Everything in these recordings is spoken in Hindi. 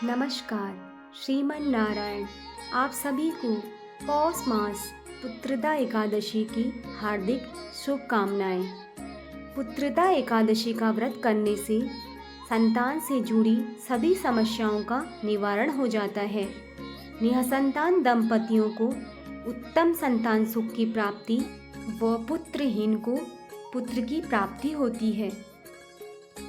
नमस्कार। श्रीमन नारायण आप सभी को पौष मास पुत्रदा एकादशी की हार्दिक शुभकामनाएं। पुत्रदा एकादशी का व्रत करने से संतान से जुड़ी सभी समस्याओं का निवारण हो जाता है। निःसंतान दंपतियों को उत्तम संतान सुख की प्राप्ति व पुत्रहीन को पुत्र की प्राप्ति होती है।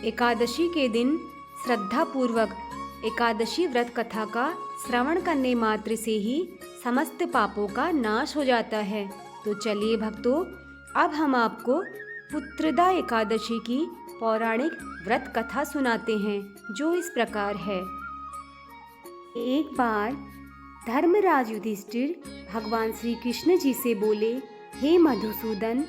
एकादशी के दिन श्रद्धापूर्वक एकादशी व्रत कथा का श्रवण करने मात्र से ही समस्त पापों का नाश हो जाता है। तो चलिए भक्तों, अब हम आपको पुत्रदा एकादशी की पौराणिक व्रत कथा सुनाते हैं, जो इस प्रकार है। एक बार धर्मराज युधिष्ठिर भगवान श्री कृष्ण जी से बोले, हे मधुसूदन,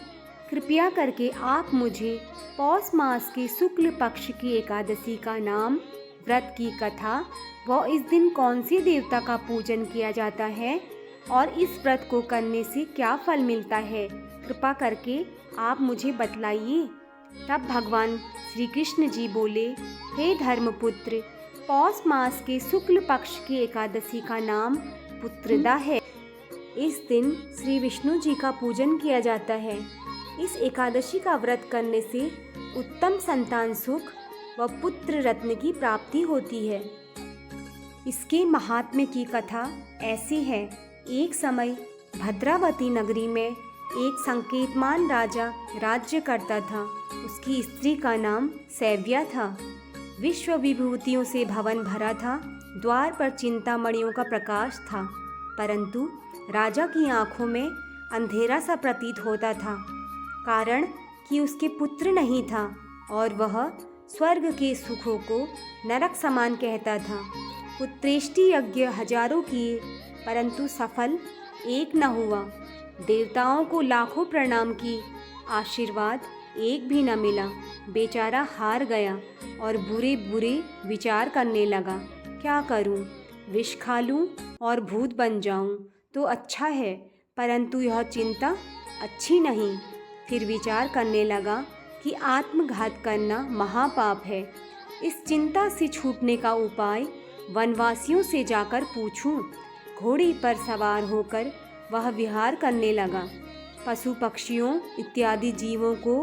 कृपया करके आप मुझे पौष मास के शुक्ल पक्ष की एकादशी का नाम, व्रत की कथा व इस दिन कौन से देवता का पूजन किया जाता है और इस व्रत को करने से क्या फल मिलता है, कृपा करके आप मुझे बतलाइए। तब भगवान श्री कृष्ण जी बोले, हे धर्मपुत्र, पौष मास के शुक्ल पक्ष की एकादशी का नाम पुत्रदा है। इस दिन श्री विष्णु जी का पूजन किया जाता है। इस एकादशी का व्रत करने से उत्तम संतान सुख व पुत्र रत्न की प्राप्ति होती है। इसके महात्म्य की कथा ऐसी है। एक समय भद्रावती नगरी में एक संकेतमान राजा राज्य करता था। उसकी स्त्री का नाम सैव्या था। विश्व विभूतियों से भवन भरा था। द्वार पर चिंतामणियों का प्रकाश था, परंतु राजा की आंखों में अंधेरा सा प्रतीत होता था, कारण कि उसके पुत्र नहीं था और वह स्वर्ग के सुखों को नरक समान कहता था। पुत्रेष्टि यज्ञ हजारों किए, परंतु सफल एक न हुआ। देवताओं को लाखों प्रणाम की, आशीर्वाद एक भी न मिला। बेचारा हार गया और बुरे बुरे विचार करने लगा। क्या करूं? विष खा लूं और भूत बन जाऊं तो अच्छा है, परंतु यह चिंता अच्छी नहीं। फिर विचार करने लगा कि आत्मघात करना महापाप है। इस चिंता से छूटने का उपाय वनवासियों से जाकर पूछूं। घोड़े पर सवार होकर वह विहार करने लगा। पशु पक्षियों इत्यादि जीवों को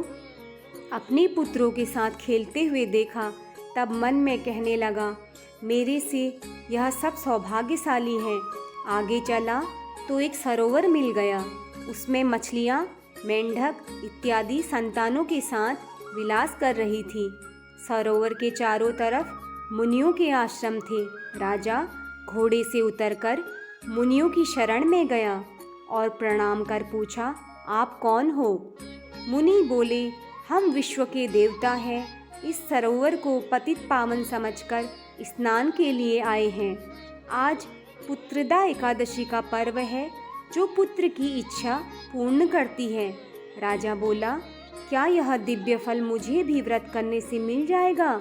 अपने पुत्रों के साथ खेलते हुए देखा। तब मन में कहने लगा, मेरे से यह सब सौभाग्यशाली है। आगे चला तो एक सरोवर मिल गया। उसमें मछलियाँ, मेंढक इत्यादि संतानों के साथ विलास कर रही थी। सरोवर के चारों तरफ मुनियों के आश्रम थे। राजा घोड़े से उतरकर मुनियों की शरण में गया और प्रणाम कर पूछा, आप कौन हो? मुनि बोले, हम विश्व के देवता हैं। इस सरोवर को पतित पावन समझकर स्नान के लिए आए हैं। आज पुत्रदा एकादशी का पर्व है, जो पुत्र की इच्छा पूर्ण करती है। राजा बोला, क्या यह दिव्य फल मुझे भी व्रत करने से मिल जाएगा?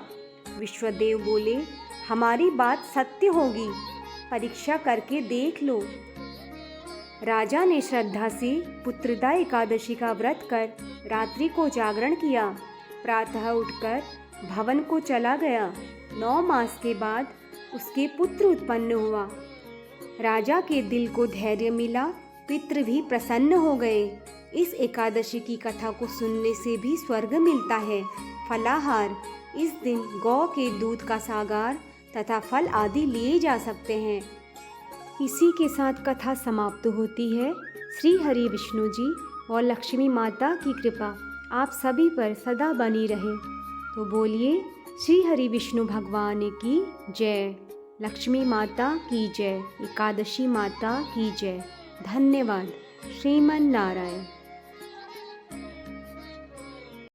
विश्वदेव बोले, हमारी बात सत्य होगी, परीक्षा करके देख लो। राजा ने श्रद्धा से पुत्रदा एकादशी का व्रत कर रात्रि को जागरण किया। प्रातः उठकर भवन को चला गया। 9 मास के बाद उसके पुत्र उत्पन्न हुआ। राजा के दिल को धैर्य मिला, पितृ भी प्रसन्न हो गए। इस एकादशी की कथा को सुनने से भी स्वर्ग मिलता है। फलाहार, इस दिन गौ के दूध का सागार तथा फल आदि लिए जा सकते हैं। इसी के साथ कथा समाप्त होती है। श्री हरि विष्णु जी और लक्ष्मी माता की कृपा आप सभी पर सदा बनी रहे। तो बोलिए, श्री हरि विष्णु भगवान की जय, लक्ष्मी माता की जय, एकादशी माता की जय। धन्यवाद। श्रीमन नारायण।